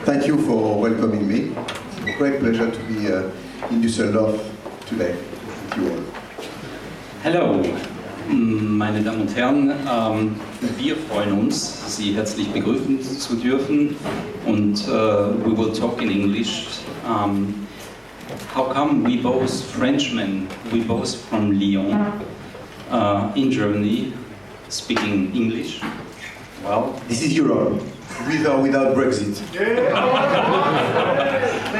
Thank you for welcoming me. It's a great pleasure to be in Düsseldorf today with you all. Hello, meine Damen und Herren. Wir freuen uns, Sie herzlich begrüßen zu dürfen, und we will talk in English. How come we both Frenchmen, we both from Lyon, in Germany, speaking English? Well, this is Europe, with or without Brexit.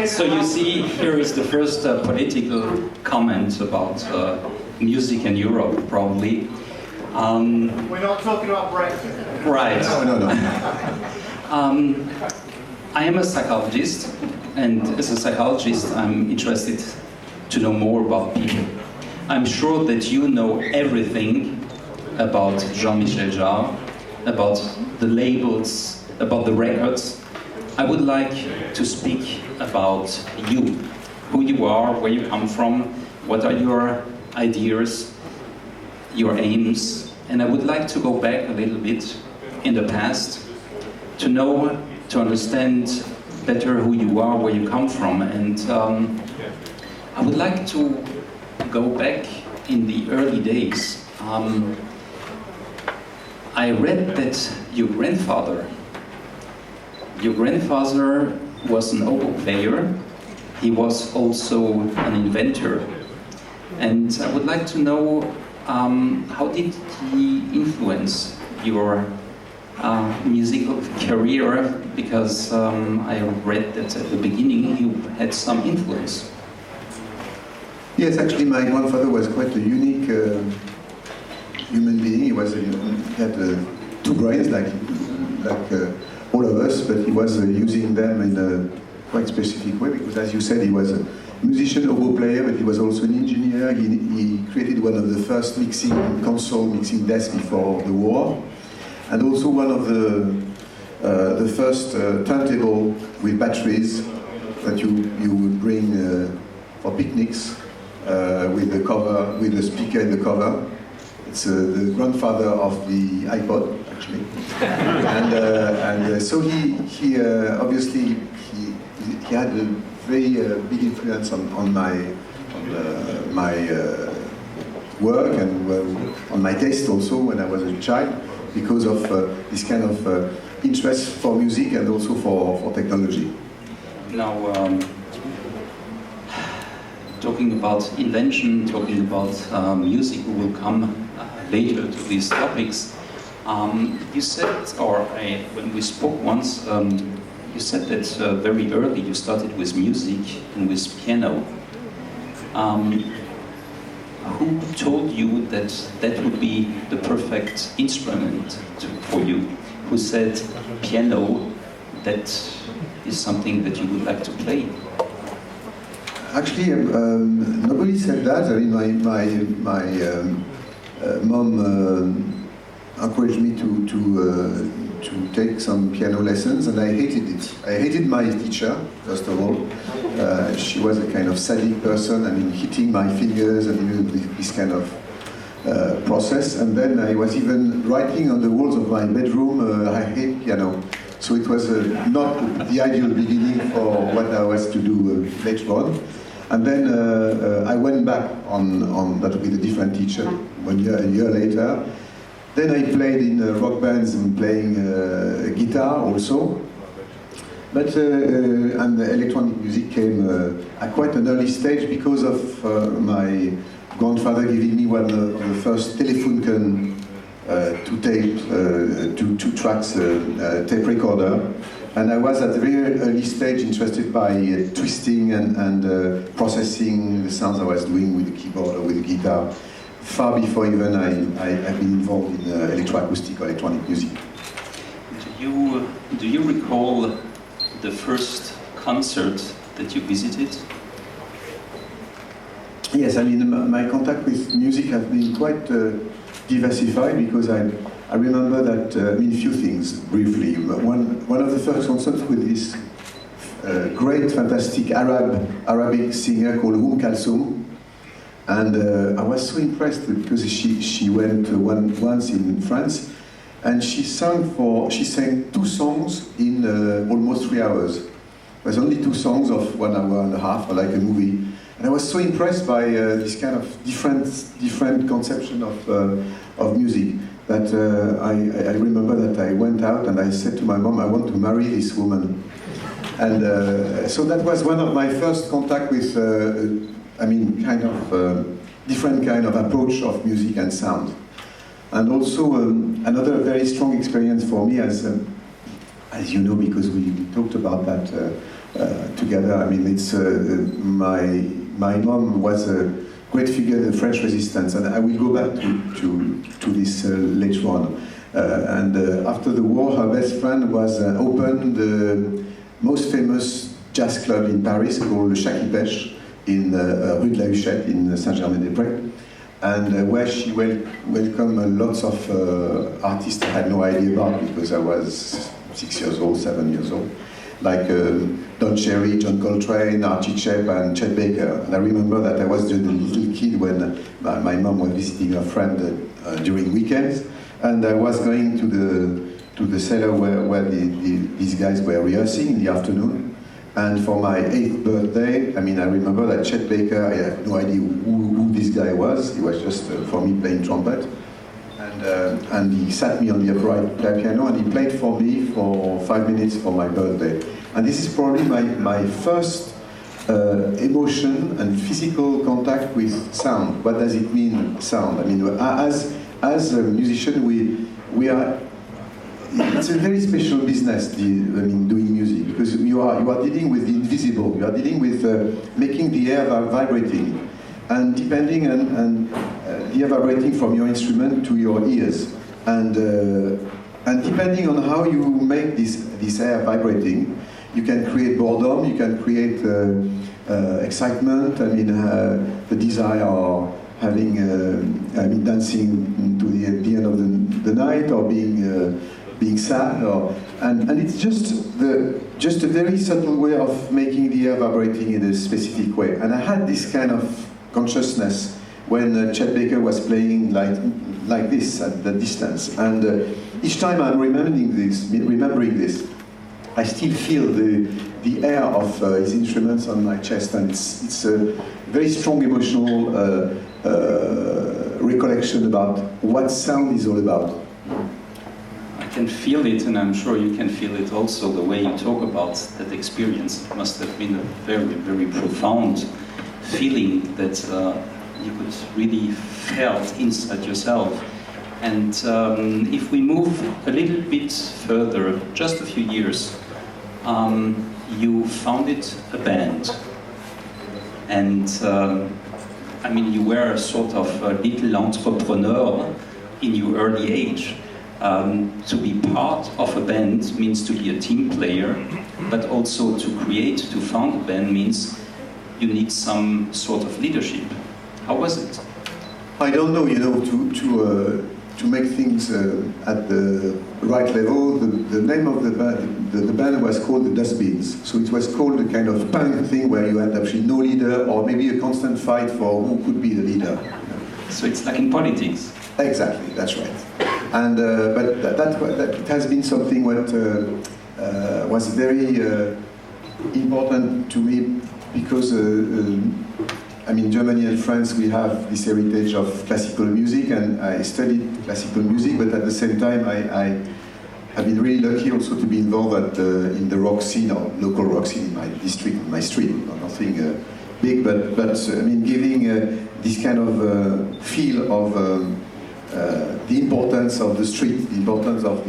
So you see, here is the first political comment about music in Europe, probably. We're not talking about Brexit. Right. No. I am a psychologist, and as a psychologist I'm interested to know more about people. I'm sure that you know everything about Jean-Michel Jarre, about the labels, about the records. I would like to speak about you, who you are, where you come from, what are your ideas, your aims, and I would like to go back a little bit in the past to know, to understand better who you are, where you come from, and I would like to go back in the early days. I read that your grandfather was an oboe player. He was also an inventor. And I would like to know, how did he influence your musical career? Because I read that at the beginning you had some influence. Yes, actually my grandfather was quite a unique human being. He had two brains like all of us, but he was using them in a quite specific way, because as you said, he was a musician, oboe player, but he was also an engineer. He created one of the first mixing desks before the war, and also one of the first turntable with batteries that you would bring for picnics, with the cover, with the speaker in the cover. It's the grandfather of the iPod, actually, and so he obviously he had a very big influence on my work, and on my taste also when I was a child, because of this kind of interest for music and also for technology. Now, talking about invention, talking about music, we will come later to these topics. You said, when we spoke once, you said that very early you started with music and with piano. Who told you that that would be the perfect instrument for you? Who said piano, that is something that you would like to play? Actually, nobody said that. I mean, my mom encouraged me to take some piano lessons, and I hated it. I hated my teacher, first of all. She was a kind of sadistic person, I mean, hitting my fingers and this kind of process. And then I was even writing on the walls of my bedroom, I hate piano. So it was not the ideal beginning for what I was to do later on. And then I went back on that with a different teacher a year later. Then I played in rock bands and playing guitar also. But and the electronic music came at quite an early stage, because of my grandfather giving me one of the first telephone to tape, two tracks tape recorder. And I was at a very early stage interested by twisting and processing the sounds I was doing with the keyboard or with the guitar, far before even I've been involved in electroacoustic or electronic music. Do you recall the first concert that you visited? Yes, I mean, my contact with music has been quite diversified, because I remember that, a few things, briefly. One of the first concerts with this great, fantastic Arabic singer called Kulthum, and I was so impressed because she went once in France, and she sang 2 songs in almost 3 hours. It was only 2 songs of 1 hour and a half, like a movie. And I was so impressed by this kind of different conception of music that I remember that I went out and I said to my mom, I want to marry this woman. And so that was one of my first contact with, different kind of approach of music and sound. And also another very strong experience for me, as you know, because we talked about that together. I mean, it's my mom was a great figure in the French resistance, and I will go back to this later on. After the war, her best friend was opened the most famous jazz club in Paris called Le Chat qui Pêche in Rue de la Huchette in Saint-Germain-des-Prés, and where she welcomed lots of artists I had no idea about because I was 6 years old, 7 years old, like Don Cherry, John Coltrane, Archie Shepp, and Chet Baker. And I remember that I was just a little kid when my mom was visiting a friend during weekends, and I was going to the cellar where these guys were rehearsing in the afternoon. And for my 8th birthday, I mean, I remember that Chet Baker, I had no idea who this guy was. He was just, for me, playing trumpet. And he sat me on the upright piano and he played for me for 5 minutes for my birthday. And this is probably my first emotion and physical contact with sound. What does it mean, sound? I mean, as a musician, we are. It's a very special business, doing music, because you are dealing with the invisible. You are dealing with making the air vibrating, and depending on the air vibrating from your instrument to your ears, and depending on how you make this air vibrating, you can create boredom, you can create excitement. I mean, the desire of having, dancing to the end of the night, or being sad, and it's just a very subtle way of making the air vibrating in a specific way. And I had this kind of consciousness when Chet Baker was playing like this at the distance. And each time I'm remembering this, I still feel the air of his instruments on my chest, and it's a very strong emotional recollection about what sound is all about. I can feel it, and I'm sure you can feel it also, the way you talk about that experience. It must have been a very, very profound feeling that you could really felt inside yourself. And if we move a little bit further, just a few years, you founded a band. And you were a sort of a little entrepreneur in your early age. To be part of a band means to be a team player, but also to found a band means you need some sort of leadership. How was it? I don't know, to make things at the right level. The name of the band was called the Dustbins. So it was called a kind of punk thing where you had actually no leader, or maybe a constant fight for who could be the leader. So it's like in politics. Exactly, that's right. And but that has been something what was very important to me, because Germany and France, we have this heritage of classical music, and I studied classical music, but at the same time I have been really lucky also to be involved in the rock scene, or local rock scene in my district, my street. Nothing big, but giving this kind of feel of the importance of the street, the importance of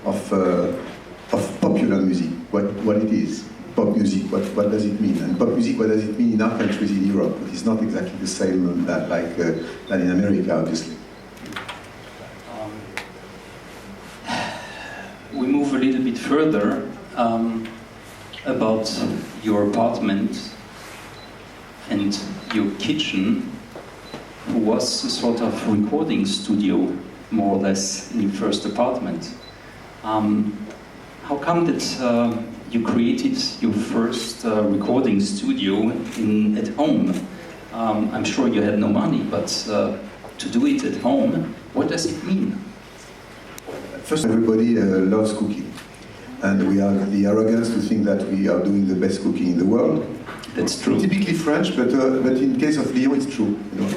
of popular music, what it is. Pop music, what does it mean? And pop music, what does it mean in our countries in Europe? It's not exactly the same than in America, obviously. We move a little bit further about your apartment and your kitchen, who was a sort of recording studio, more or less, in your first apartment. How come that you created your first recording studio at home? I'm sure you had no money, but to do it at home, what does it mean? First, everybody loves cooking. and we have the arrogance to think that we are doing the best cooking in the world. That's true. Typically French, but in case of Lyon, it's true. You know?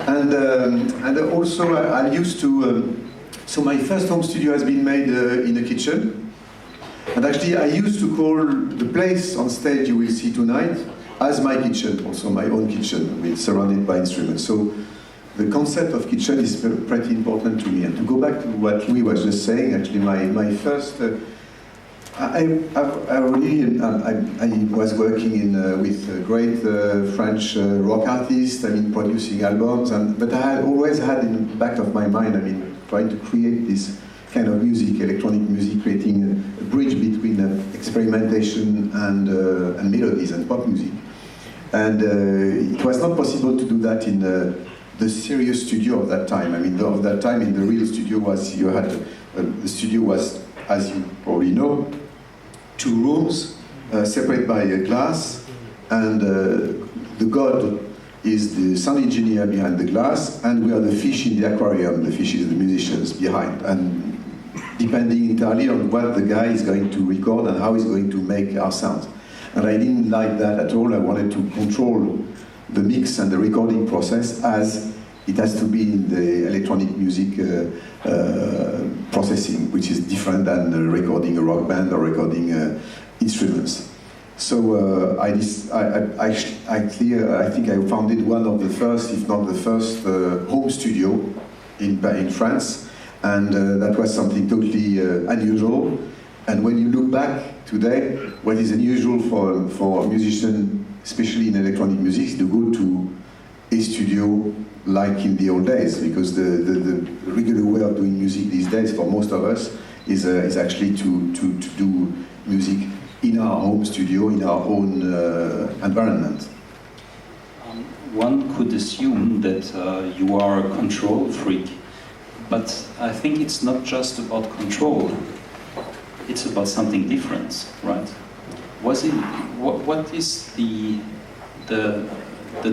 And also I used to. So my first home studio has been made in a kitchen, and actually I used to call the place on stage you will see tonight as my kitchen, also my own kitchen, with surrounded by instruments. So the concept of kitchen is pretty important to me. And to go back to what Louis was just saying, actually my first. I was working with great French rock artists, producing albums, but I had always had in the back of my mind, trying to create this kind of music, electronic music, creating a bridge between experimentation and melodies and pop music. And it was not possible to do that in the serious studio of that time. Of that time, in the real studio the studio was, as you probably know, 2 rooms separated by a glass, and the god is the sound engineer behind the glass, and we are the fish in the aquarium. The fish is the musicians behind, and depending entirely on what the guy is going to record and how he's going to make our sound. And I didn't like that at all. I wanted to control the mix and the recording process as it has to be in the electronic music processing, which is different than recording a rock band or recording instruments. So I think I founded one of the first, if not the first, home studio in France, and that was something totally unusual. And when you look back today, what is unusual for a musician, especially in electronic music, is to go to a studio like in the old days, because the regular way of doing music these days for most of us is actually to do music in our home studio, in our own environment. One could assume that you are a control freak, but I think it's not just about control, it's about something different, right? What is the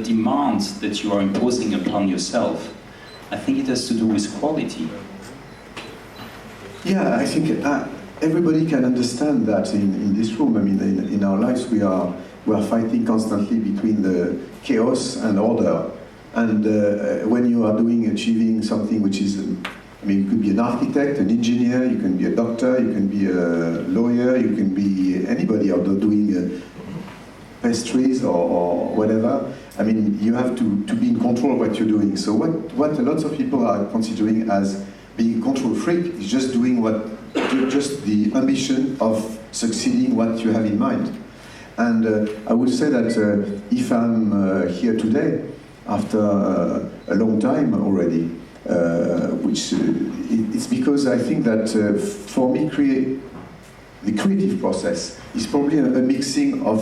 demands that you are imposing upon yourself? I think it has to do with quality. Yeah, I think everybody can understand that in this room. In our lives we are fighting constantly between the chaos and order. And when you are achieving something which is, you could be an architect, an engineer, you can be a doctor, you can be a lawyer, you can be anybody out there doing pastries or whatever. You have to be in control of what you're doing. So what a lot of people are considering as being a control freak is just doing just the ambition of succeeding what you have in mind. And I would say that if I'm here today, after a long time already, it's because I think that for me the creative process is probably a mixing of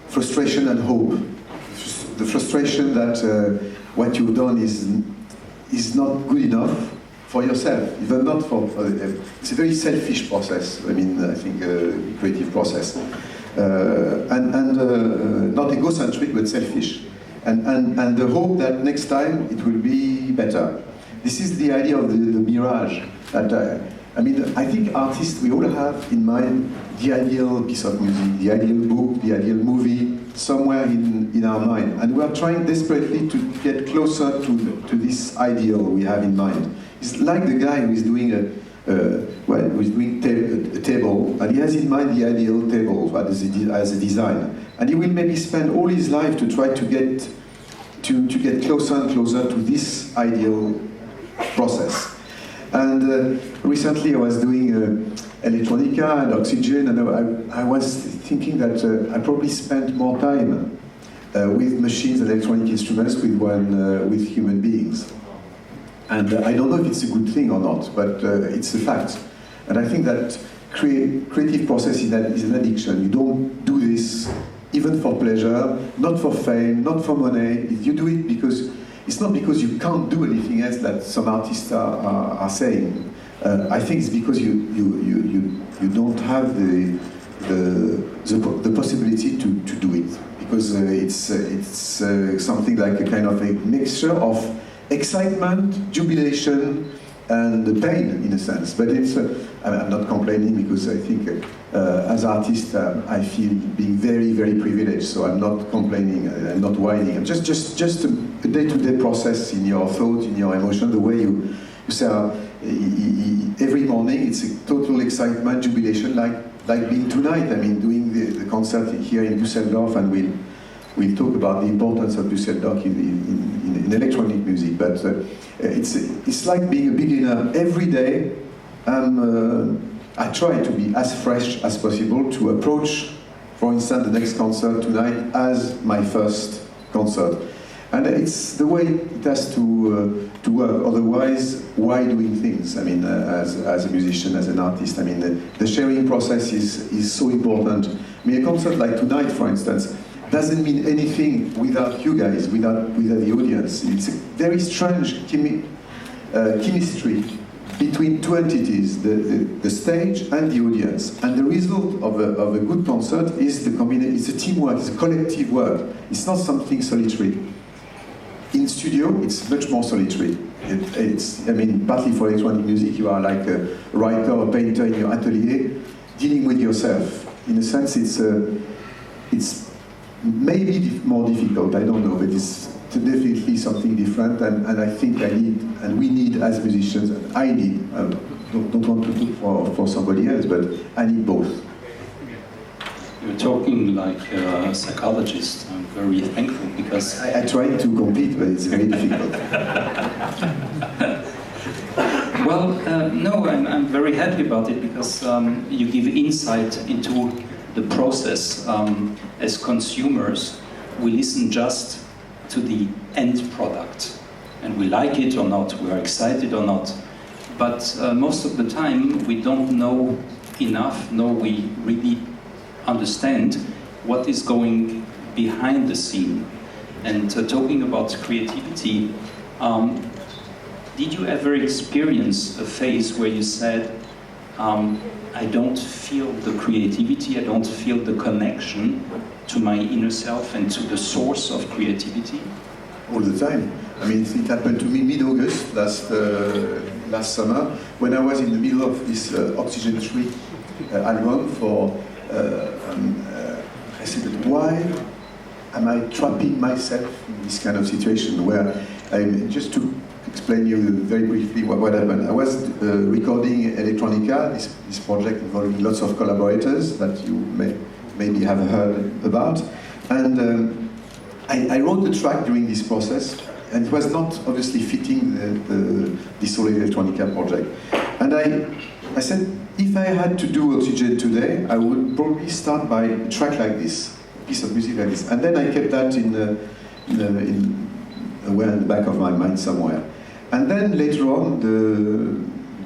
frustration and hope. The frustration that what you've done is not good enough for yourself, even not for it's a very selfish process. I think creative process, and not egocentric but selfish, and the hope that next time it will be better. This is the idea of the mirage. That I think artists, we all have in mind the ideal piece of music, the ideal book, the ideal movie, somewhere in our mind, and we are trying desperately to get closer to this ideal we have in mind. It's like the guy who is doing a table, and he has in mind the ideal table as a design, and he will maybe spend all his life to try to get closer and closer to this ideal process. And recently I was doing electronica and oxygen, and I was thinking that I probably spent more time with machines and electronic instruments with human beings. And I don't know if it's a good thing or not, but it's a fact. And I think that creative process is an addiction. You don't do this even for pleasure, not for fame, not for money. You do it because it's not because you can't do anything else that some artists are saying. I think it's because you don't have the possibility to do it, because it's something like a kind of a mixture of excitement, jubilation, and pain in a sense. But I'm not complaining because I think as artist I feel being very, very privileged. So I'm not complaining, I'm not whining. I'm just a day-to-day process in your thought, in your emotion, the way you say every morning it's a total excitement, jubilation, like being tonight. I mean, doing the concert here in Düsseldorf, and we'll talk about the importance of Düsseldorf in electronic music. But it's like being a beginner every day. I try to be as fresh as possible to approach, for instance, the next concert tonight as my first concert. And it's the way it has to work. Otherwise, why doing things? I mean, as a musician, as an artist, I mean, the sharing process is so important. I mean, a concert like tonight, for instance, doesn't mean anything without you guys, without the audience. It's a very strange chemistry between two entities, the stage and the audience. And the result of a good concert is the combination. It's a teamwork, it's a collective work. It's not something solitary. In studio, it's much more solitary. I mean, partly for electronic music, you are like a writer or painter in your atelier, dealing with yourself. In a sense, it's maybe more difficult, I don't know, but it's definitely something different, and I think we need as musicians, and I need, don't want to look for somebody else, but I need both. You're talking like a psychologist. I'm very thankful because I try to compete, but it's very difficult. Well, no, I'm very happy about it because you give insight into the process. As consumers, we listen just to the end product, and we like it or not, we are excited or not. But most of the time, we don't know enough, we really understand what is going behind the scene. And talking about creativity, did you ever experience a phase where you said, I don't feel the creativity, I don't feel the connection to my inner self and to the source of creativity? All the time. I mean, it happened to me mid-August last summer, when I was in the middle of this Oxygen 3 album for I said, why am I trapping myself in this kind of situation where just to explain you very briefly what happened. I was recording Electronica, this project involving lots of collaborators that you maybe have heard about, and I wrote the track during this process, and it was not obviously fitting the Solo Electronica project. And I said, if I had to do Oxygen today, I would probably start by a track like this, a piece of music like this. And then I kept that in the back of my mind somewhere. And then later on,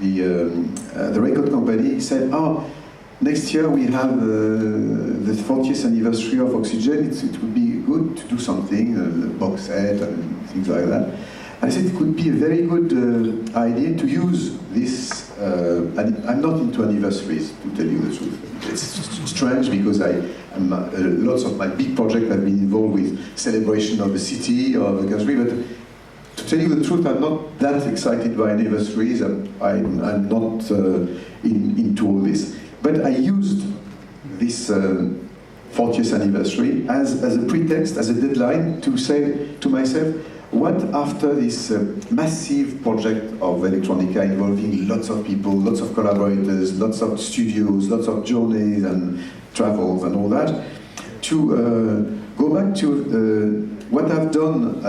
the record company said, oh, next year we have the 40th anniversary of Oxygen. It would be good to do something, a box set and things like that. I said it could be a very good idea to use this. And I'm not into anniversaries, to tell you the truth. It's strange because lots of my big projects have been involved with celebration of the city or the country, but to tell you the truth, I'm not that excited by anniversaries. I'm not into all this. But I used this 40th anniversary as a pretext, as a deadline to say to myself, what after this massive project of Electronica involving lots of people, lots of collaborators, lots of studios, lots of journeys and travels and all that, to go back to what I've done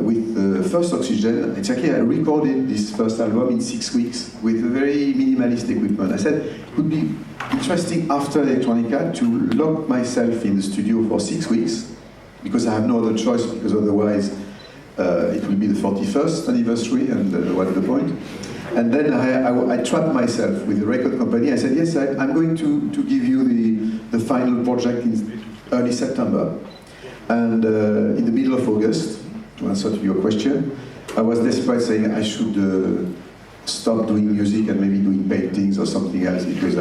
with the first Oxygen. It's actually I recorded this first album in 6 weeks with very minimalist equipment. I said it would be interesting after Electronica to lock myself in the studio for 6 weeks, because I have no other choice, because otherwise it will be the 41st anniversary, and what's the point? And then I trapped myself with the record company. I said, yes, I'm going to give you the final project in early September. And in the middle of August, to answer to your question, I was desperate, saying I should stop doing music and maybe doing paintings or something else, because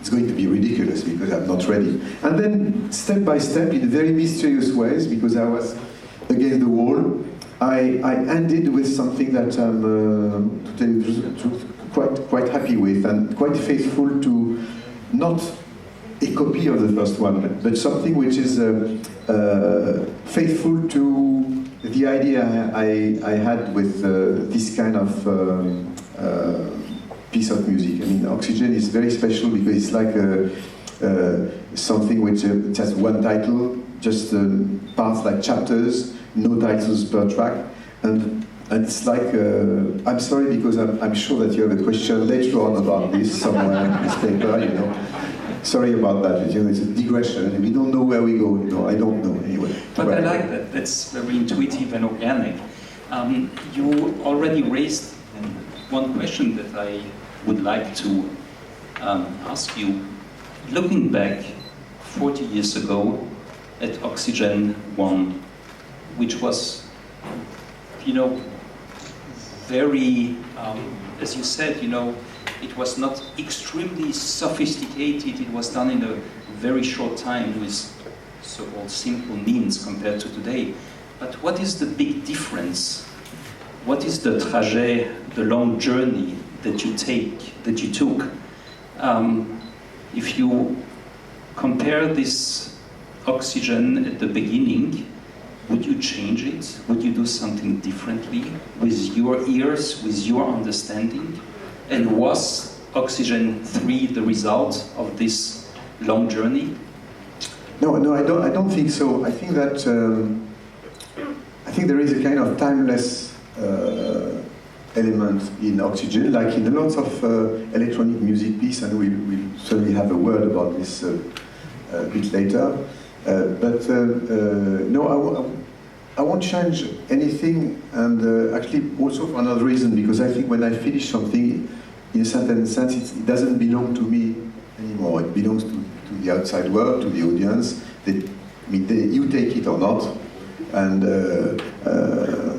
it's going to be ridiculous, because I'm not ready. And then, step by step, in very mysterious ways, because I was against the wall, I ended with something that, to tell you the truth, quite happy with, and quite faithful to not a copy of the first one, but something which is faithful to the idea I had with this kind of piece of music. I mean, Oxygen is very special because it's like something which has one title, just parts like chapters, no titles per track, and it's like, I'm sorry because I'm sure that you have a question later on about this somewhere in this paper, you know. Sorry about that, you know, it's a digression, and we don't know where we go, you know, I don't know anyway. But I like that, that's very intuitive and organic. You already raised one question that I would like to ask you. Looking back 40 years ago at Oxygen 1, which was, you know, very, as you said, you know, it was not extremely sophisticated, it was done in a very short time with so-called simple means compared to today. But what is the big difference? What is the trajet, the long journey that you took? If you compare this Oxygen at the beginning, would you change it? Would you do something differently with your ears, with your understanding? And was Oxygen 3 the result of this long journey? No, I don't think so. I think that I think there is a kind of timeless element in Oxygen, like in lots of electronic music piece, and we'll certainly have a word about this a bit later. No, I won't change anything, and actually also for another reason, because I think when I finish something, in a certain sense, it doesn't belong to me anymore. It belongs to the outside world, to the audience. You take it or not, and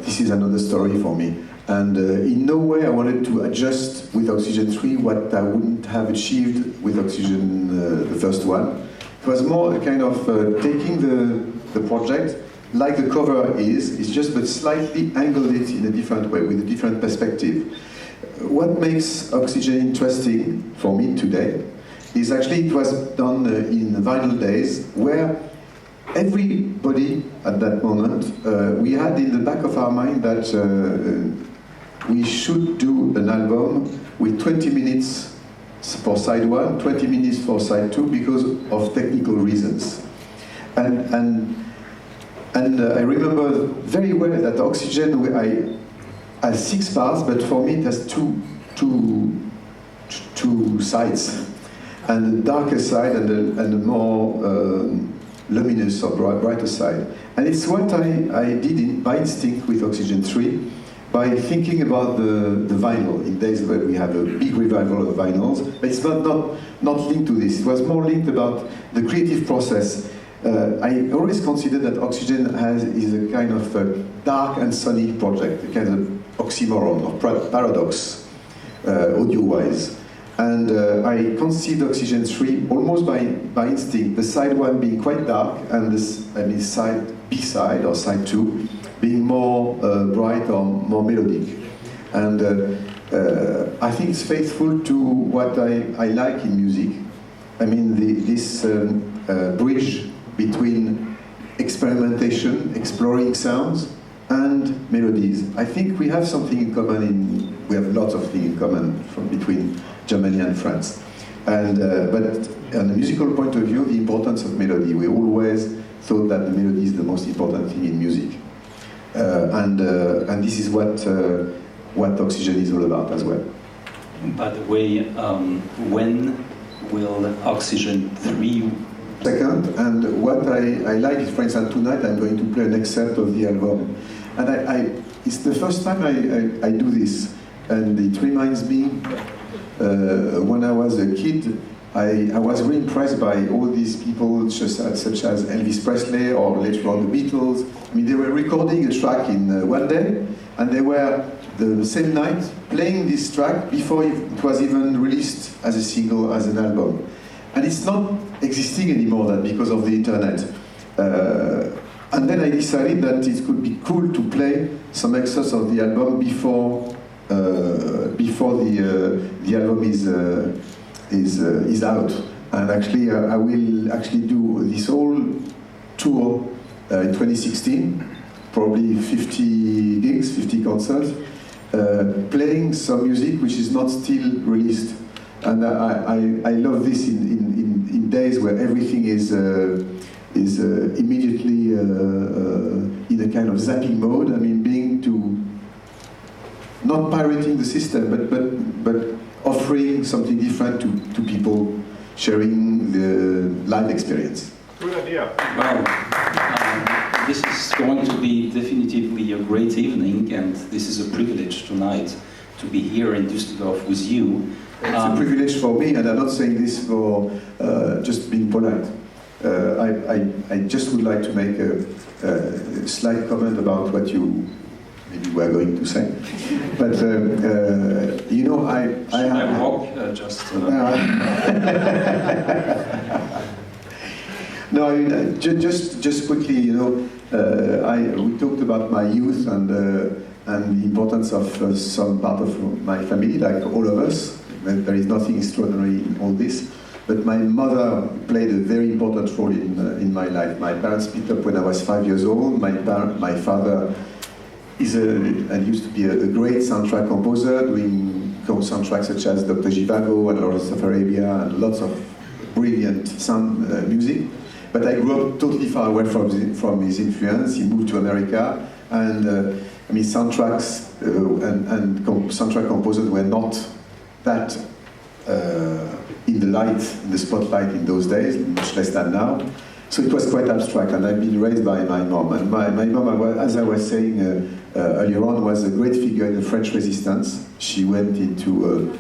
this is another story for me. And in no way I wanted to adjust with Oxygen 3 what I wouldn't have achieved with Oxygen, the first one. It was more a kind of taking the project, like the cover is, it's just but slightly angled it in a different way, with a different perspective. What makes Oxygen interesting for me today is actually it was done in vinyl days, where everybody at that moment, we had in the back of our mind that we should do an album with 20 minutes for side 1, 20 minutes for side 2, because of technical reasons. And I remember very well that Oxygen has 6 parts, but for me it has two sides, and the darker side and the more luminous or brighter side. And it's what I did by instinct with Oxygen 3, by thinking about the vinyl in days where we have a big revival of vinyls. But it's not linked to this. It was more linked about the creative process. I always consider that Oxygen is a kind of dark and sunny project, a kind of oxymoron or paradox, audio-wise. And I consider Oxygen 3 almost by instinct, the side 1 being quite dark, and side B-side or side 2 being more bright or more melodic. And I think it's faithful to what I like in music. I mean, this bridge between experimentation, exploring sounds, and melodies. I think we have something in common. We have lots of things in common between Germany and France. And but on a musical point of view, the importance of melody. We always thought that the melody is the most important thing in music, and this is what Oxygen is all about as well. By the way, when will Oxygen 3? Second, and what I like is, for instance, tonight I'm going to play an excerpt of the album, and it's the first time I do this, and it reminds me when I was a kid. I was really impressed by all these people, such as Elvis Presley or later on the Beatles. I mean, they were recording a track in one day, and they were the same night playing this track before it was even released as a single, as an album. And it's not existing anymore because of the internet. And then I decided that it could be cool to play some excerpts of the album before before the album is out. And actually, I will actually do this whole tour in 2016, probably 50 gigs, 50 concerts, playing some music which is not still released. And I love this in days where everything is immediately in a kind of zapping mode. I mean, being to not pirating the system, but offering something different to people, sharing the live experience. Good idea. Well, this is going to be definitively a great evening, and this is a privilege tonight to be here in Düsseldorf with you. It's a privilege for me, and I'm not saying this for just being polite. I just would like to make a slight comment about what you maybe were going to say. But you know, I walk just. No, I mean, just quickly, you know, we talked about my youth and the importance of some part of my family, like all of us. There is nothing extraordinary in all this, but my mother played a very important role in my life. My parents split up when I was 5 years old. My father used to be a great soundtrack composer, doing soundtracks such as Dr. Zhivago and Lawrence of Arabia and lots of brilliant sound music. But I grew up totally far away from his influence. He moved to America, and I mean, soundtracks and soundtrack composers were not that in the spotlight in those days, much less than now. So it was quite abstract, and I've been raised by my mom. And my mom, as I was saying earlier on, was a great figure in the French resistance. She went into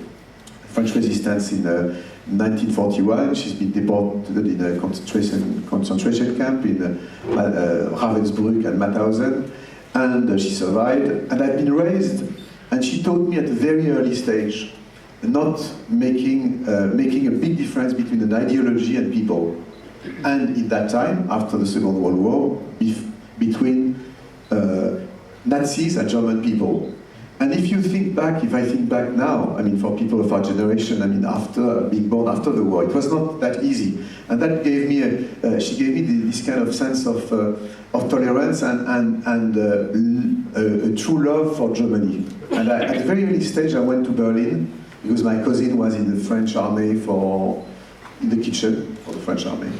French resistance in 1941. She's been deported in a concentration camp in Ravensbrück and Mauthausen, and she survived. And I've been raised, and she taught me at a very early stage not making a big difference between an ideology and people. And in that time, after the Second World War, between Nazis and German people. And if I think back now, I mean, for people of our generation, I mean, after being born after the war, it was not that easy. And that gave me she gave me this kind of sense of tolerance and a true love for Germany. And at a very early stage, I went to Berlin because my cousin was in the French army in the kitchen for the French army.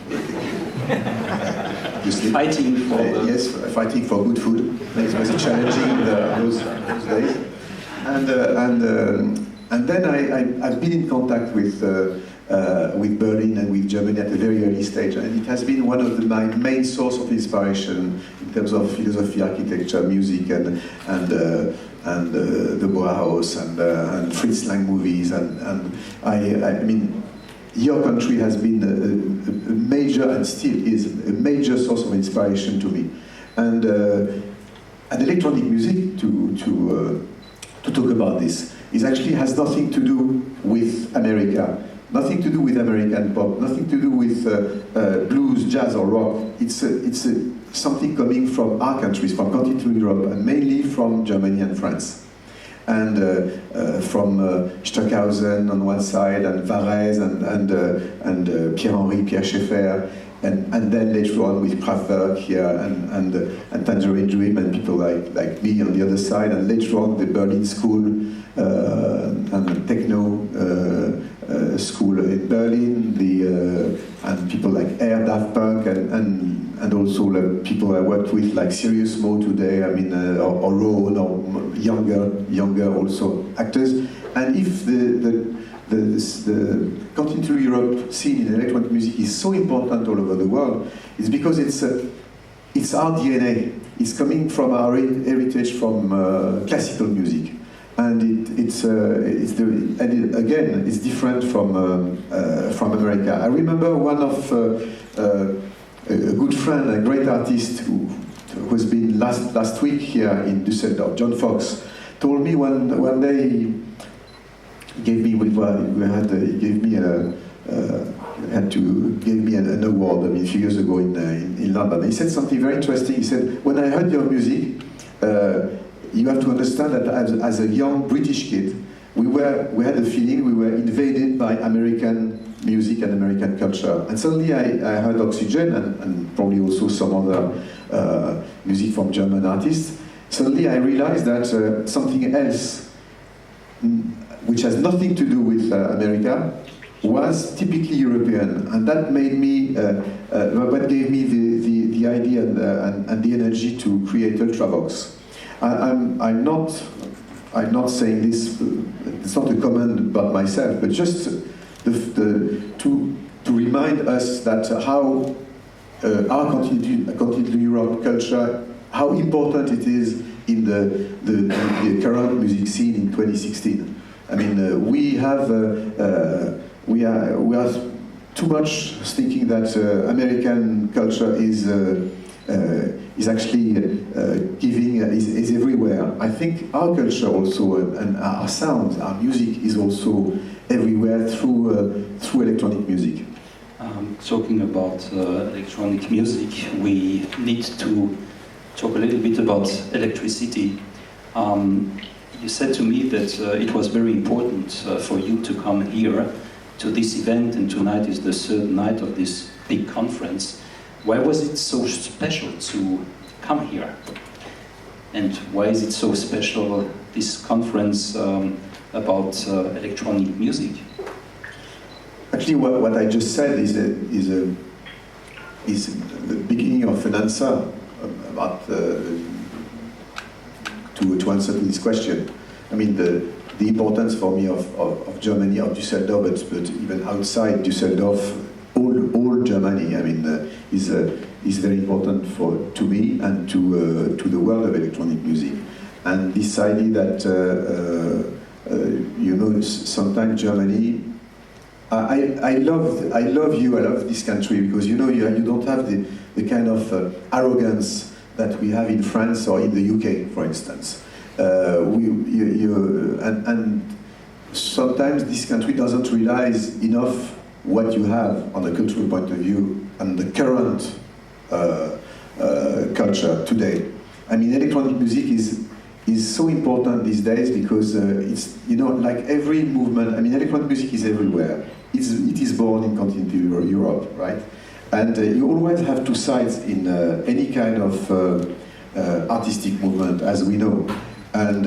Fighting for yes, fighting for good food. It was challenging those days. And then I've been in contact with Berlin and with Germany at a very early stage, and it has been one of my main source of inspiration in terms of philosophy, architecture, music, and the Bauhaus and Fritz Lang movies, and I mean, your country has been a major and still is a major source of inspiration to me, and electronic music to talk about this actually has nothing to do with America, nothing to do with American pop, nothing to do with blues, jazz, or rock. It's something coming from our countries, from continental Europe, and mainly from Germany and France. And from Stockhausen on one side, and Varese, and Pierre Schaeffer, and then later on with Kraftwerk here, and Tangerine Dream, and people like me on the other side, and later on the Berlin School, and the techno school in Berlin, and people like Air, Daft Punk, and also people I worked with like Serious Mo today, I mean, or Rowan, or younger also actors. And if the continental Europe scene in electronic music is so important all over the world, it's because it's our DNA. It's coming from our heritage from classical music. And it's different from America. I remember one of a good friend, a great artist who has been last week here in Düsseldorf, John Fox, told me one day he gave me an award, I mean, a few years ago in London. He said something very interesting. He said, when I heard your music, you have to understand that as a young British kid, we had the feeling we were invaded by American music and American culture. And suddenly I heard Oxygen and probably also some other music from German artists. Suddenly I realized that something else, which has nothing to do with America, was typically European, and that made me, what gave me the idea and the energy to create Ultravox. I'm not saying this, it's not a comment about myself, but just to remind us that how our continental Europe culture, how important it is in the current music scene in 2016. I mean, we are too much thinking that American culture is actually is everywhere. I think our culture also and our sound, our music is also everywhere through electronic music. Talking about electronic music, we need to talk a little bit about electricity. You said to me that it was very important for you to come here to this event, and tonight is the third night of this big conference. Why was it so special to come here? And why is it so special, this conference about electronic music? Actually, what I just said is the beginning of an answer about to answer to this question. I mean, the importance for me of Germany, of Düsseldorf, but even outside Düsseldorf, all Germany, I mean, is very important to me and to the world of electronic music. And this idea that you know, sometimes Germany. I love this country because you know you don't have the kind of arrogance that we have in France or in the UK, for instance. And sometimes this country doesn't realize enough what you have on a cultural point of view and the current culture today. I mean, electronic music is so important these days because it's, you know, like every movement. I mean, electronic music is everywhere. It is born in continental Europe, right? And you always have two sides in any kind of artistic movement, as we know. And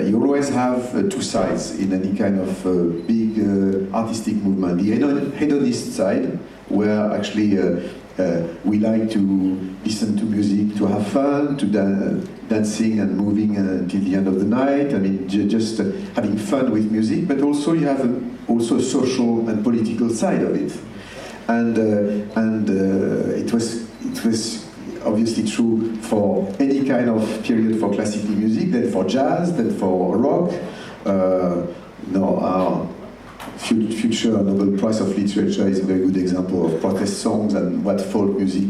you always have two sides in any kind of big artistic movement. The hedonist side, where actually we like to listen to music, to have fun, to dancing and moving until the end of the night. I mean, just having fun with music. But also you have also a social and political side of it. And it was obviously true for any kind of period for classical music, then for jazz, then for rock. Our future Nobel Prize of Literature is a very good example of protest songs and what folk music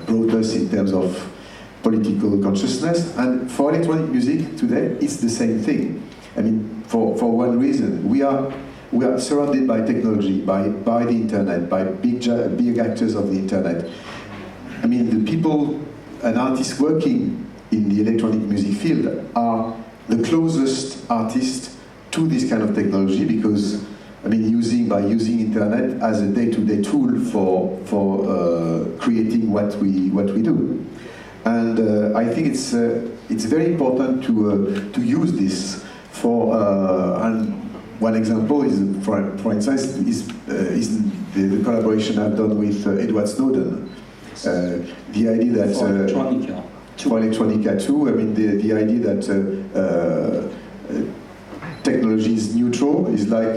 brought us in terms of political consciousness. And for electronic music today, it's the same thing. I mean, for one reason, we are surrounded by technology, by the internet, by big actors of the internet. I mean, the people and artists working in the electronic music field are the closest artists to this kind of technology because, I mean, by using internet as a day-to-day tool for creating what we do. And I think it's very important to use this for. And one example is, for instance, is the collaboration I've done with Edward Snowden. The idea that for electronica too. I mean, the idea that technology is neutral, is like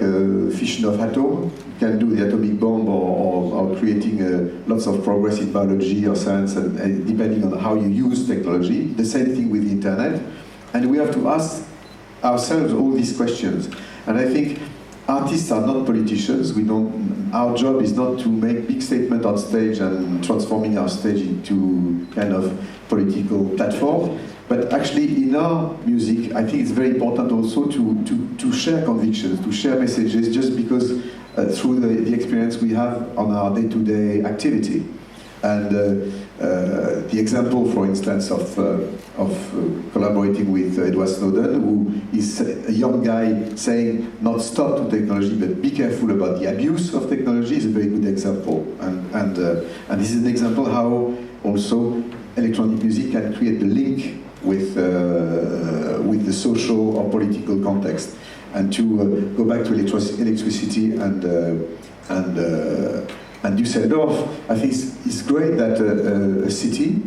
fission of atom. You can do the atomic bomb or creating lots of progress in biology or science, and depending on how you use technology. The same thing with the internet, and we have to ask ourselves all these questions. And I think artists are not politicians. Our job is not to make big statements on stage and transforming our stage into kind of political platform. But actually, in our music, I think it's very important also to share convictions, to share messages, just because through the experience we have on our day-to-day activity. And the example, for instance, of collaborating with Edward Snowden, who is a young guy saying not stop to technology, but be careful about the abuse of technology, is a very good example. And this is an example how also electronic music can create the link with the social or political context. And to go back to electricity and Düsseldorf, I think it's great that a city,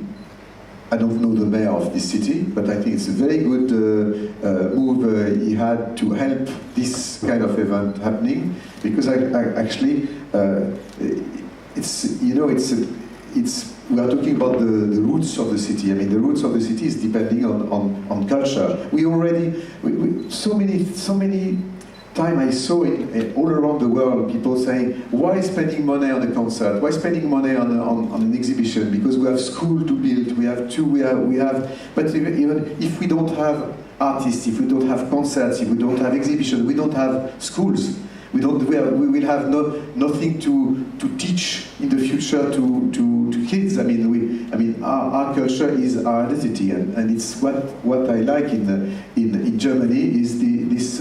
I don't know the mayor of this city, but I think it's a very good move he had to help this kind of event happening, because actually we are talking about the roots of the city. I mean, the roots of the city is depending on culture. So many time I saw it all around the world, people saying, why spending money on a concert? Why spending money on an exhibition? Because we have school to build, but even if we don't have artists, if we don't have concerts, if we don't have exhibitions, we don't have schools. We will have nothing to teach in the future to kids. I mean, our culture is our identity, and it's what I like in Germany is this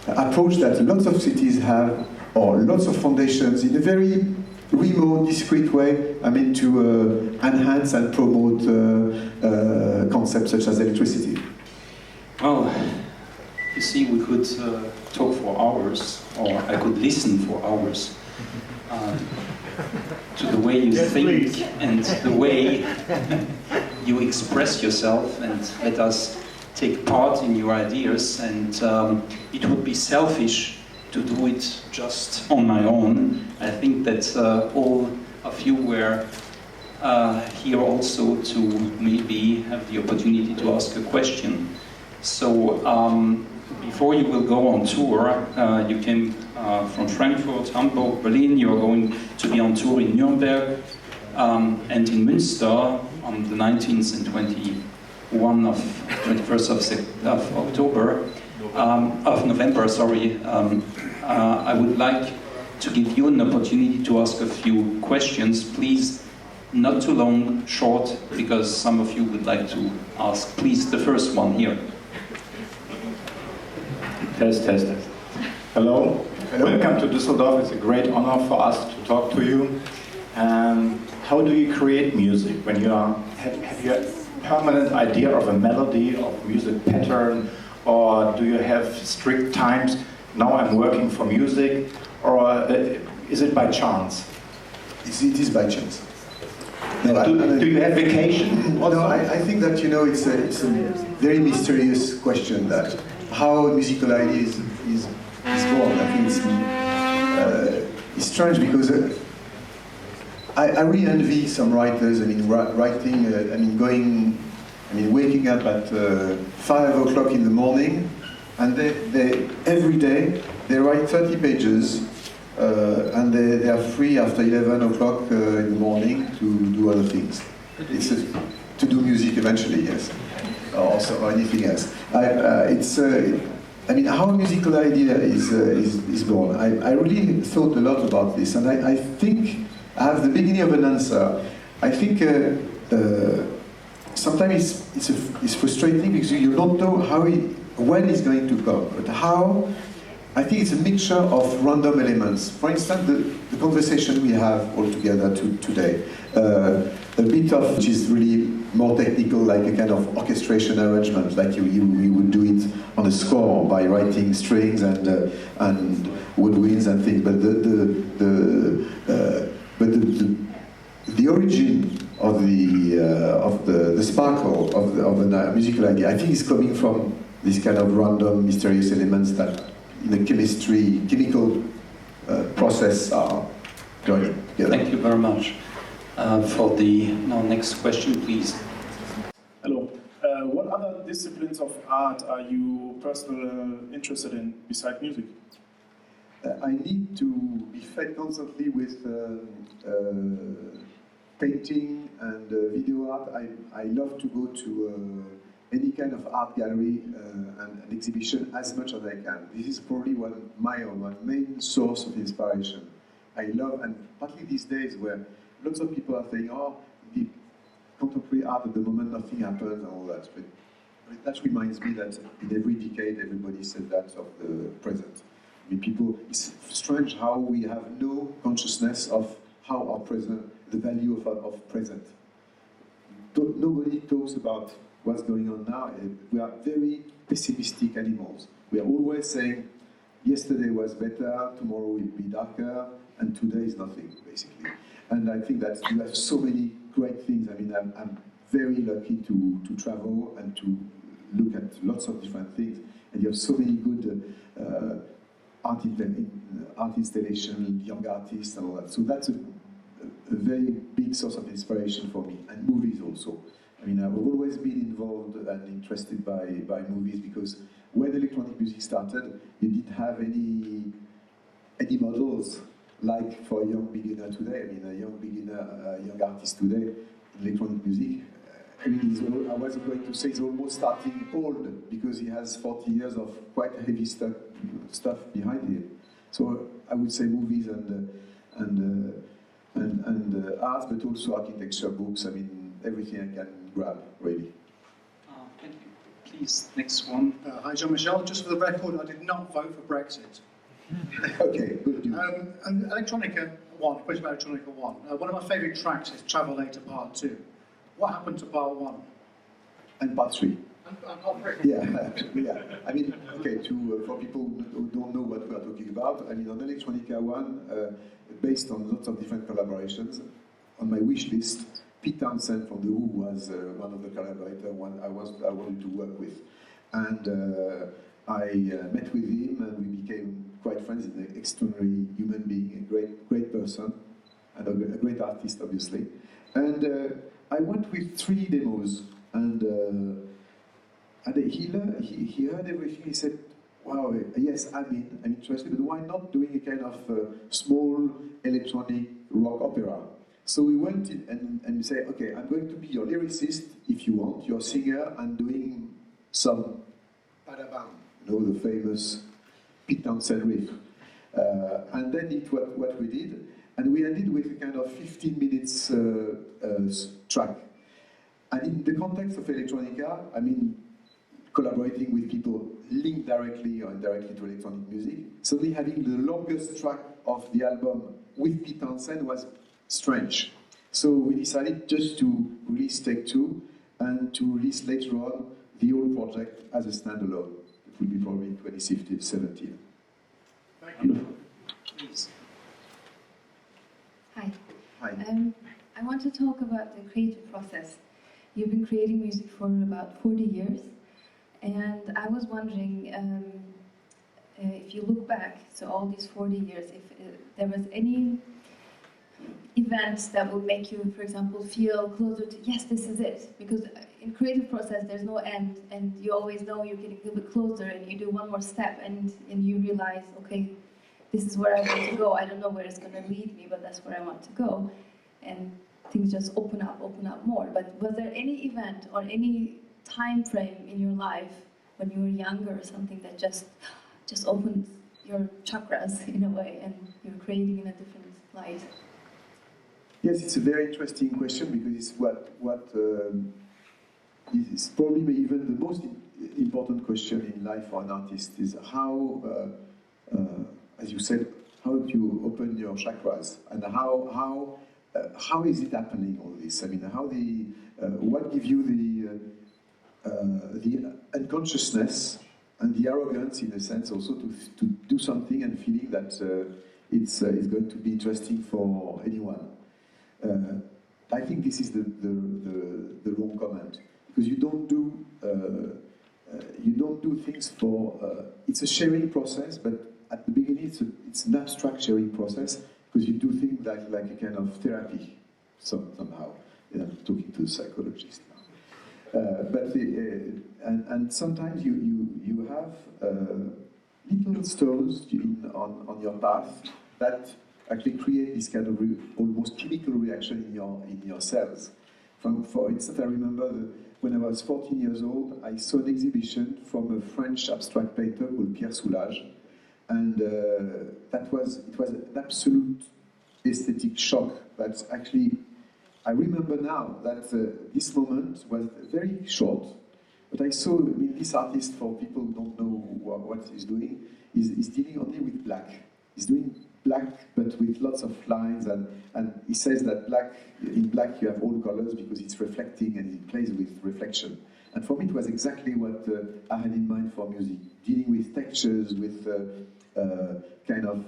approach that lots of cities have, or lots of foundations, in a very remote, discreet way. I mean, to enhance and promote concepts such as electricity. Well, you see, we could talk for hours, or I could listen for hours to the way you think please. And the way you express yourself, and let us take part in your ideas. And it would be selfish to do it just on my own. I think that all of you were here also to maybe have the opportunity to ask a question. So before you will go on tour, you came from Frankfurt, Hamburg, Berlin. You are going to be on tour in Nuremberg and in Münster on the 19th and 21st of October, of November, sorry. I would like to give you an opportunity to ask a few questions. Please, not too long, short, because some of you would like to ask. Please, the first one here. Test. Hello. Welcome to Düsseldorf. It's a great honor for us to talk to you. How do you create music? When you have you a permanent idea of a melody, of music pattern, or do you have strict times? Now I'm working for music, or is it by chance? It is by chance. No, do you have vacation? No, I think that it's a very mysterious question, that how musical idea is born. I think it's strange, because I really envy some writers. I mean, writing. Waking up at 5 o'clock in the morning, and they every day they write 30 pages, and they are free after 11 o'clock in the morning to do other things. To do music eventually, yes, or anything else. How a musical idea is born. I really thought a lot about this, and I think I have the beginning of an answer. I think sometimes it's frustrating because you don't know when it's going to come, but how. I think it's a mixture of random elements. For instance, the conversation we have all together today, a bit of which is really more technical, like a kind of orchestration arrangement, like you would do it on a score by writing strings and woodwinds and things. But the origin of the sparkle of a musical idea, I think, is coming from this kind of random, mysterious elements that in the chemical process are joining together. Thank you very much. For the next question, please. Hello. What other disciplines of art are you personally interested in besides music? I need to be fed constantly with painting and video art. I love to go to any kind of art gallery and exhibition as much as I can. This is probably my main source of inspiration. I love, and partly these days where lots of people are saying, oh, the contemporary art at the moment, nothing happens and all that. But that reminds me that in every decade, everybody said that of the present. I mean, people, it's strange how we have no consciousness of how our present, the value of present. Nobody talks about what's going on now. We are very pessimistic animals. We are always saying, yesterday was better, tomorrow will be darker, and today is nothing, basically. And I think that you have so many great things. I mean, I'm very lucky to travel and to look at lots of different things. And you have so many good art installation, young artists, and all that. So that's a very big source of inspiration for me, and movies also. I mean, I've always been involved and interested by movies, because when electronic music started, you didn't have any models like for a young beginner today. I mean, a young beginner, a young artist today in electronic music, I mean, I was going to say he's almost starting old, because he has 40 years of quite heavy stuff behind him. So I would say movies and art, but also architecture, books. I mean, everything I can grab, really. Thank you. Please, next one. Hi, Jean-Michel. Just for the record, I did not vote for Brexit. Okay, good. And Electronica 1, question about Electronica 1. One of my favourite tracks is Travel Later Part 2. What happened to Part 1? And Part 3. And Part 3? Yeah, yeah. I mean, okay, for people who don't know what we are talking about, I mean, on Electronica 1, based on lots of different collaborations, on my wish list, Pete Townsend from The Who was one of the collaborators I wanted to work with. And I met with him, and we became quite friends. He's an extraordinary human being, a great person, and a great artist, obviously. And I went with 3 demos, and he heard everything. He said, wow, yes, I'm interested, but why not doing a kind of small electronic rock opera? So we went in and said, okay, I'm going to be your lyricist if you want, your singer, and doing some bada-bam, the famous Pete Townsend riff. And then it what we did, and we ended with a kind of 15 minutes track. And in the context of electronica, I mean, collaborating with people linked directly or indirectly to electronic music, suddenly having the longest track of the album with Pete Townsend was strange. So we decided just to release Take 2 and to release later on the whole project as a standalone. It will be probably in 2017. Thank you. Please. Hi. Hi. I want to talk about the creative process. You've been creating music for about 40 years, and I was wondering if you look back, so all these 40 years, if there was any events that would make you, for example, feel closer to, yes, this is it. Because in creative process, there's no end, and you always know you're getting a little bit closer, and you do one more step, and you realize, okay, this is where I want to go. I don't know where it's going to lead me, but that's where I want to go. And things just open up more. But was there any event or any time frame in your life when you were younger or something that just opened your chakras in a way, and you're creating in a different light? Yes, it's a very interesting question, because it's what is probably even the most important question in life for an artist, is how, as you said, how do you open your chakras, and how is it happening, all this? I mean, what gives you the unconsciousness and the arrogance, in a sense, also to do something and feeling that it's going to be interesting for anyone? I think this is the wrong comment, because you don't do things for. It's a sharing process, but at the beginning it's an abstract sharing process, because you do things like a kind of therapy somehow. I'm talking to the psychologist now, and sometimes you have little stones on your path that actually create this kind of almost chemical reaction in your cells. For instance, I remember when I was 14 years old, I saw an exhibition from a French abstract painter called Pierre Soulages, and it was an absolute aesthetic shock that actually, I remember now that this moment was very short, but I saw, this artist, for people who don't know what he's doing, is dealing only with black. He's doing black, but with lots of lines, and he says that in black you have all colors because it's reflecting and it plays with reflection. And for me it was exactly what I had in mind for music, dealing with textures, with kind of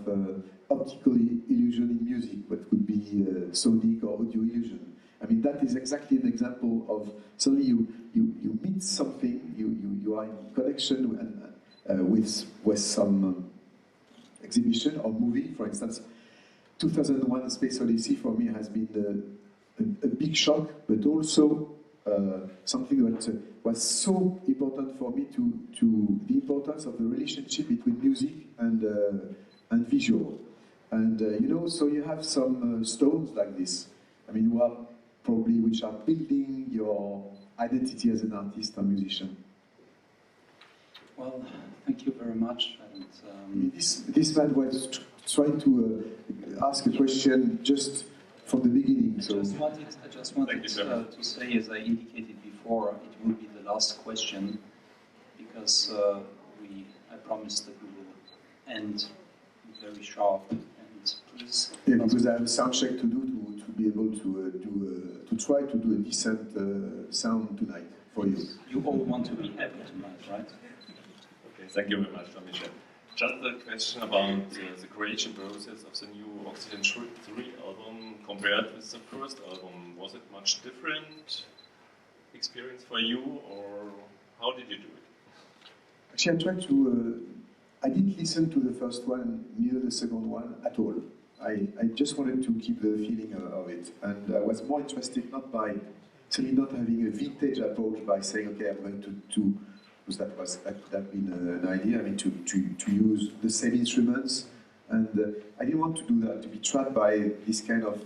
optical illusion in music, what could be sonic or audio illusion. That is exactly an example of suddenly you meet something, you are in connection with some exhibition or movie. For instance, 2001: Space Odyssey for me has been a big shock, but also something that was so important for me to the importance of the relationship between music and visual. And so you have some stones like this. Which are building your identity as an artist or musician. Well, thank you very much. And, this man was trying to ask a question just from the beginning. I just wanted to say, as I indicated before, it will be the last question, because I promised that we will end very sharp. And please. Yeah, because I have a sound check to do to be able to try to do a decent sound tonight for you. You all want to be happy tonight, right? Okay, thank you very much, Michel. Just a question about the creation process of the new Oxygen 3 album compared with the first album. Was it much different experience for you, or how did you do it? Actually, I tried to. I didn't listen to the first one, neither the second one at all. I just wanted to keep the feeling of it, and I was more interested not having a vintage approach by saying, okay, I'm going to because that could have been an idea. To use the same instruments, and I didn't want to do that, to be trapped by this kind of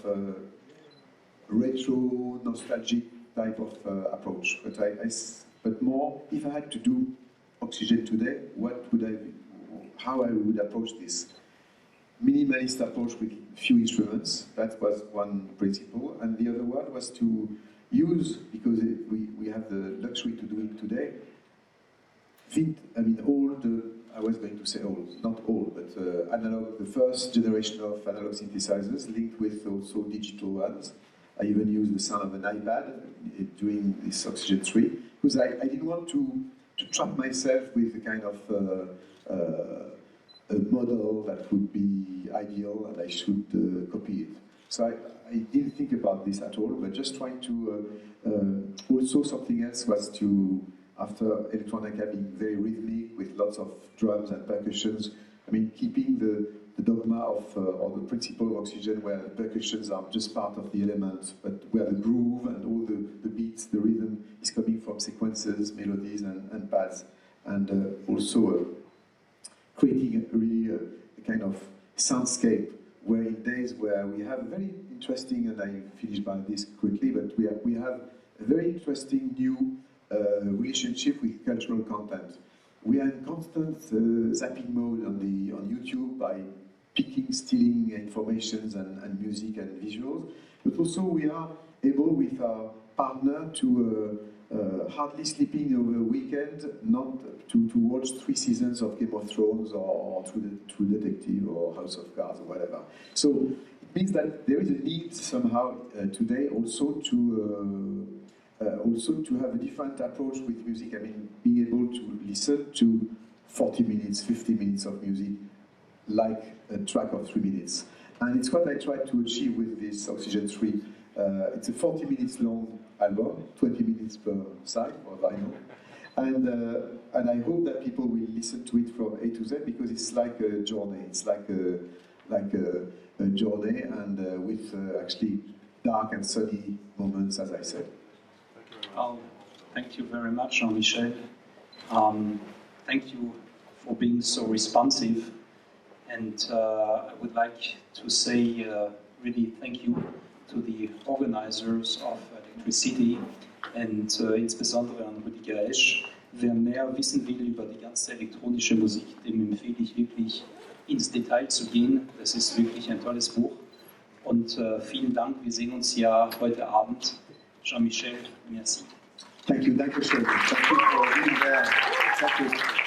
retro, nostalgic type of approach. But more, if I had to do Oxygen today, how I would approach this. Minimalist approach with few instruments, that was one principle, and the other one was to use, because we have the luxury to do it today, I was going to say all, not all, but analog, the first generation of analog synthesizers linked with also digital ones. I even used the sound of an iPad during this Oxygen 3, because I didn't want to trap myself with a kind of a model that would be ideal and I should copy it. So I didn't think about this at all, but just trying to, also something else was to, after electronica being very rhythmic with lots of drums and percussions, keeping the dogma of, or the principle of Oxygen, where the percussions are just part of the element, but where the groove and all the beats, the rhythm is coming from sequences, melodies and pads, and also creating really a kind of soundscape, where in days where we have a very interesting, and I finish by this quickly, but we have a very interesting new relationship with cultural content. We are in constant zapping mode on YouTube by stealing informations and music and visuals, but also we are able with our partner to hardly sleeping over a weekend, not to watch 3 seasons of Game of Thrones or True Detective or House of Cards or whatever. So it means that there is a need somehow today also to have a different approach with music. Being able to listen to 40 minutes, 50 minutes of music like a track of 3 minutes. And it's what I tried to achieve with this Oxygen 3. It's a 40 minutes long album, 20 minutes per side, or vinyl. And I hope that people will listen to it from A to Z, because it's like a journey. It's like a journey, and with actually dark and sunny moments, as I said. Thank you very much, Jean-Michel. Thank you for being so responsive. And I would like to say really thank you to the organizers of Electricity und insbesondere an Rüdiger Esch. Wer mehr wissen will über die ganze elektronische Musik, dem empfehle ich wirklich ins Detail zu gehen. Das ist wirklich ein tolles Buch. Und vielen Dank, wir sehen uns ja heute Abend. Jean-Michel, merci. Thank you so much. Thank you for being there. Thank you.